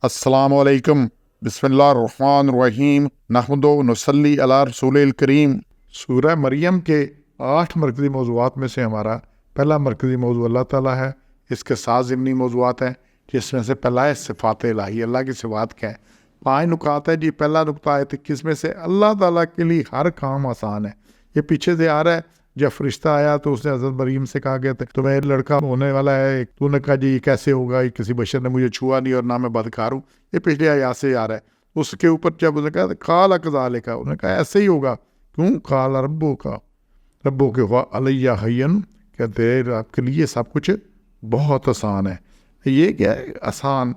السلام علیکم، بسم اللہ الرحمن الرحیم، نحمد و نصلی علی رسول الکریم۔ سورہ مریم کے 8 مرکزی موضوعات میں سے ہمارا پہلا مرکزی موضوع اللہ تعالیٰ ہے۔ اس کے 7 ضمنی موضوعات ہیں، جس میں سے پہلا ہے صفات الہی، اللہ کی صفات کیا ہیں۔ 5 نکات ہے جی۔ پہلا نکتہ ہے 21 میں سے اللہ تعالیٰ کے لیے ہر کام آسان ہے۔ یہ پیچھے سے آ رہا ہے، جب فرشتہ آیا تو اس نے حضرت مریم سے کہا کہ تمہیں لڑکا ہونے والا ہے، تو نے کہا جی یہ کیسے ہوگا، یہ کسی بشر نے مجھے چھوا نہیں اور نہ میں بدکار ہوں۔ یہ پچھلے آیات سے آ رہا ہے۔ اس کے اوپر جب انہوں نے کہا قال کذالک، انہوں نے کہا ایسے ہی ہوگا۔ کیوں؟ قال ربو کے ہوا علیہ حین، کہتے ہیں آپ کے لیے سب کچھ بہت آسان ہے۔ یہ کیا ہے؟ آسان،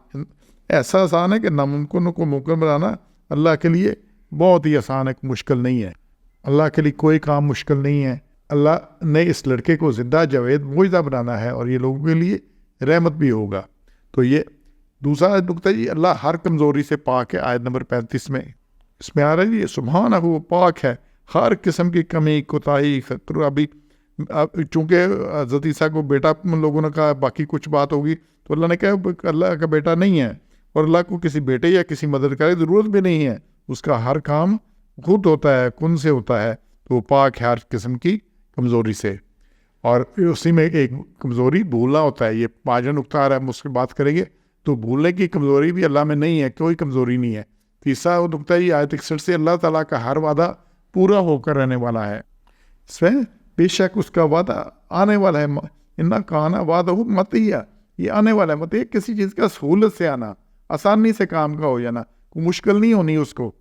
ایسا آسان ہے کہ ناممکن کو ممکن بنانا اللہ کے لیے بہت ہی آسان ہے، مشکل نہیں ہے۔ اللہ کے لیے کوئی کام مشکل نہیں ہے۔ اللہ نے اس لڑکے کو زندہ جاوید معجزہ بنانا ہے، اور یہ لوگوں کے لیے رحمت بھی ہوگا۔ تو یہ دوسرا نکتہ جی، اللہ ہر کمزوری سے پاک ہے۔ آیت نمبر 35 میں اس میں آ رہا ہے جی سبحانہ، وہ پاک ہے ہر قسم کی کمی، کوتاہی، خرابی۔ چونکہ حضرت عیسیٰ کو بیٹا لوگوں نے کہا، باقی کچھ بات ہوگی، تو اللہ نے کہا اللہ کا بیٹا نہیں ہے، اور اللہ کو کسی بیٹے یا کسی مددگار کی ضرورت بھی نہیں ہے۔ اس کا ہر کام خود ہوتا ہے، کن سے ہوتا ہے، تو وہ پاک ہے ہر قسم کی کمزوری سے۔ اور اسی میں ایک کمزوری بھولنا ہوتا ہے۔ یہ 5واں نکتہ آ رہا ہے، ہم اس کی بات کریں گے۔ تو بھولنے کی کمزوری بھی اللہ میں نہیں ہے، کوئی کمزوری نہیں ہے۔ تیسرا وہ نکتہ یہ آیت 61 سے اللہ تعالیٰ کا ہر وعدہ پورا ہو کر رہنے والا ہے۔ اس میں بے شک اس کا وعدہ آنے والا ہے۔ انا کانا وعدہ مطیع، یہ آنے والا ہے۔ مطیع کسی چیز کا سہولت سے آنا، آسانی سے کام کا ہو جانا، کوئی مشکل نہیں ہونی اس کو۔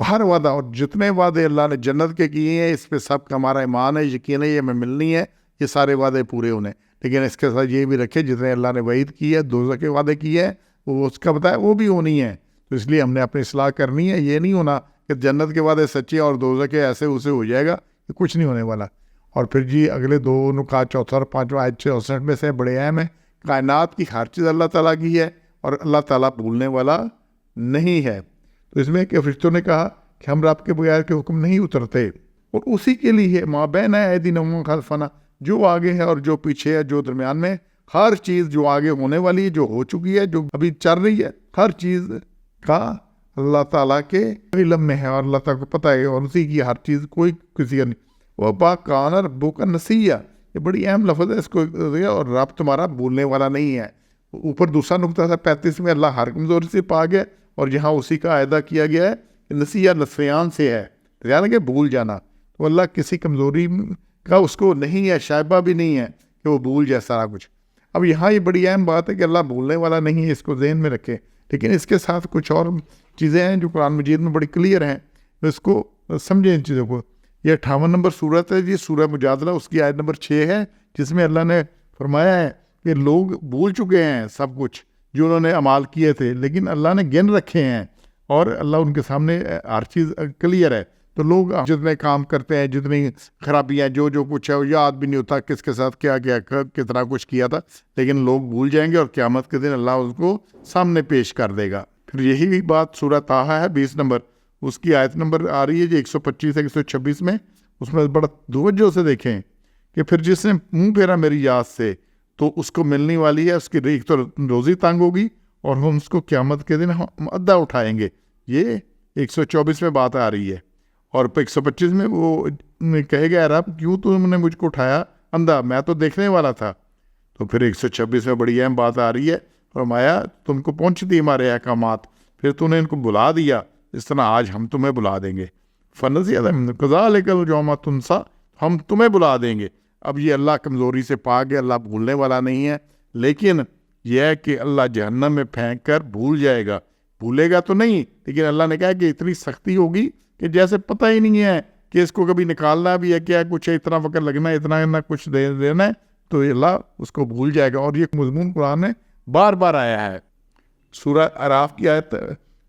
ہر وعدہ، اور جتنے وعدے اللہ نے جنت کے کیے ہیں، اس پہ سب کا ہمارا ایمان ہے، یقین ہے، یہ ہمیں ملنی ہے، یہ سارے وعدے پورے ہونے۔ لیکن اس کے ساتھ یہ بھی رکھے جتنے اللہ نے وعید کی ہے، دوزخ کے وعدے کیے ہیں، وہ اس کا بتایا وہ بھی ہونی ہے۔ تو اس لیے ہم نے اپنی اصلاح کرنی ہے۔ یہ نہیں ہونا کہ جنت کے وعدے سچے اور دوزخ کے ایسے اسے ہو جائے گا، یہ کچھ نہیں ہونے والا۔ اور پھر جی اگلے 2 نکات، چوتھا اور 5واں آیت 64 میں سے بڑے اہم ہیں۔ کائنات کی ہر چیز اللہ تعالیٰ کی ہے، اور اللہ تعالیٰ بھولنے والا نہیں ہے۔ تو اس میں کہ فرشتوں نے کہا کہ ہم رب کے بغیر کے حکم نہیں اترتے، اور اسی کے لیے ما بین ایدینا و خلفنا، جو آگے ہے اور جو پیچھے ہے، جو درمیان میں، ہر چیز جو آگے ہونے والی ہے، جو ہو چکی ہے، جو ابھی چل رہی ہے، ہر چیز کا اللہ تعالیٰ کے علم میں ہے، اور اللہ تعالیٰ کو پتہ ہے، اور اسی کی ہر چیز، کوئی کسی کا نہیں۔ وَمَا كَانَ رَبُّكَ نَسِيًّا، یہ بڑی اہم لفظ ہے، اس کو، اور رب تمہارا بھولنے والا نہیں ہے۔ اوپر دوسرا نکتہ تھا 35 میں، اللہ ہر کمزوری سے پاک ہے، اور یہاں اسی کا اعادہ کیا گیا ہے کہ نسیہ نسیان سے ہے، یعنی کہ بھول جانا۔ تو اللہ کسی کمزوری کا اس کو نہیں ہے، شائبہ بھی نہیں ہے کہ وہ بھول جائے سارا کچھ۔ اب یہاں یہ بڑی اہم بات ہے کہ اللہ بھولنے والا نہیں ہے، اس کو ذہن میں رکھے۔ لیکن اس کے ساتھ کچھ اور چیزیں ہیں جو قرآن مجید میں بڑی کلیئر ہیں، اس کو سمجھیں ان چیزوں کو۔ یہ 58 نمبر صورت ہے جی، سورہ مجادلہ، اس کی آیت نمبر 6 ہے، جس میں اللہ نے فرمایا ہے کہ لوگ بھول چکے ہیں سب کچھ جو انہوں نے اعمال کیے تھے، لیکن اللہ نے گن رکھے ہیں، اور اللہ ان کے سامنے ہر چیز کلیئر ہے۔ تو لوگ جتنے کام کرتے ہیں، جتنی خرابیاں، جو کچھ ہے، وہ یاد بھی نہیں ہوتا کس کے ساتھ کیا کیا، کتنا کچھ کیا تھا، لیکن لوگ بھول جائیں گے، اور قیامت کے دن اللہ اس کو سامنے پیش کر دے گا۔ پھر یہی بات سورہ طٰہٰ ہے 20 نمبر، اس کی آیت نمبر آ رہی ہے جی 125 سے 126 میں۔ اس میں بڑا توجہ سے دیکھیں کہ پھر جس نے منہ پھیرا میری یاد سے، تو اس کو ملنے والی ہے، اس کی ایک تو روزی تنگ ہوگی، اور ہم اس کو قیامت کے دن ہم ادھا اٹھائیں گے۔ یہ 124 میں بات آ رہی ہے، اور 125 میں وہ کہے گا رب کیوں تم نے مجھ کو اٹھایا اندھا، میں تو دیکھنے والا تھا۔ تو پھر 126 میں بڑی اہم بات آ رہی ہے، فرمایا تم کو پہنچتی ہمارے احکامات، پھر تم نے ان کو بلا دیا، اس طرح آج ہم تمہیں بلا دیں گے۔ فَنَسِيَ كَذَلِكَ الْيَوْمَ تُنسَىٰ، ہم تمہیں بلا دیں گے۔ اب یہ اللہ کمزوری سے پاک ہے، اللہ بھولنے والا نہیں ہے، لیکن یہ ہے کہ اللہ جہنم میں پھینک کر بھول جائے گا، بھولے گا تو نہیں، لیکن اللہ نے کہا کہ اتنی سختی ہوگی کہ جیسے پتہ ہی نہیں ہے کہ اس کو کبھی نکالنا بھی ہے، کیا کچھ ہے، اتنا وقت لگنا ہے، اتنا نہ کچھ دینا ہے، تو اللہ اس کو بھول جائے گا۔ اور یہ مضمون قرآن میں بار بار آیا ہے۔ سورہ اعراف کی آیت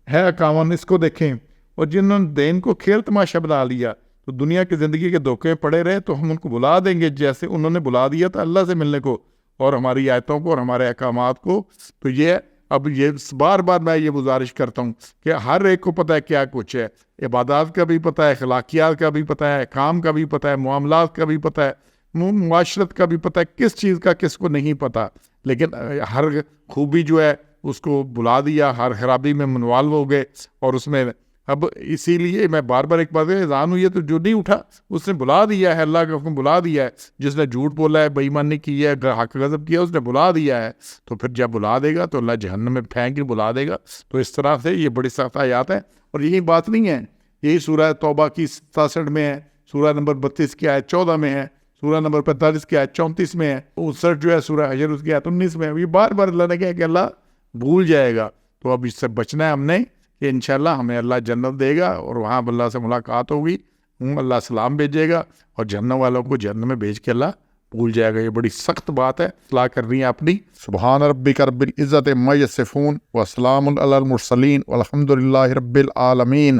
ہے 51، اس کو دیکھیں۔ اور جنہوں نے دین کو کھیل تماشا بنا لیا، تو دنیا کی زندگی کے دھوکے پڑے رہے، تو ہم ان کو بلا دیں گے جیسے انہوں نے بلا دیا تھا اللہ سے ملنے کو، اور ہماری آیتوں کو اور ہمارے احکامات کو۔ تو یہ اب یہ بار بار میں یہ گزارش کرتا ہوں کہ ہر ایک کو پتہ ہے کیا کچھ ہے، عبادات کا بھی پتہ ہے، اخلاقیات کا بھی پتہ ہے، کام کا بھی پتہ ہے، معاملات کا بھی پتہ ہے، معاشرت کا بھی پتہ ہے، کس چیز کا کس کو نہیں پتہ، لیکن ہر خوبی جو ہے اس کو بلا دیا، ہر خرابی میں منوالو ہو گئے، اور اس میں اب اسی لیے میں بار بار ایک بات اذان ہوئی ہے تو جو نہیں اٹھا اس نے بلا دیا ہے، اللہ کا حکم بلا دیا ہے، جس نے جھوٹ بولا ہے، بے ایمانی کی ہے، حق غضب کیا، اس نے بلا دیا ہے، تو پھر جب بلا دے گا تو اللہ جہنم میں پھینک کے بلا دے گا۔ تو اس طرح سے یہ بڑی سخت آیات ہیں، اور یہی بات نہیں ہے، یہی سورہ توبہ کی 67 میں ہے، سورہ نمبر 32 کی آیت 14 میں ہے، سورہ نمبر 45 کی آیت 34 میں ہے، 59 جو ہے سورہ حجر اس کی آیت 19 میں ہے۔ یہ بار بار اللہ نے کہا کہ اللہ بھول جائے گا، تو اب اس سے بچنا ہے ہم نے کہ انشاءاللہ ہمیں اللہ جنت دے گا، اور وہاں اللہ سے ملاقات ہوگی، اللہ سلام بھیجے گا، اور جہنم والوں کو جہنم میں بھیج کے اللہ بھول جائے گا۔ یہ بڑی سخت بات ہے، اصلاح کرنی ہے اپنی۔ سبحان ربک رب العزت عما یصفون وسلام علی المرسلین والحمد للہ رب العالمین۔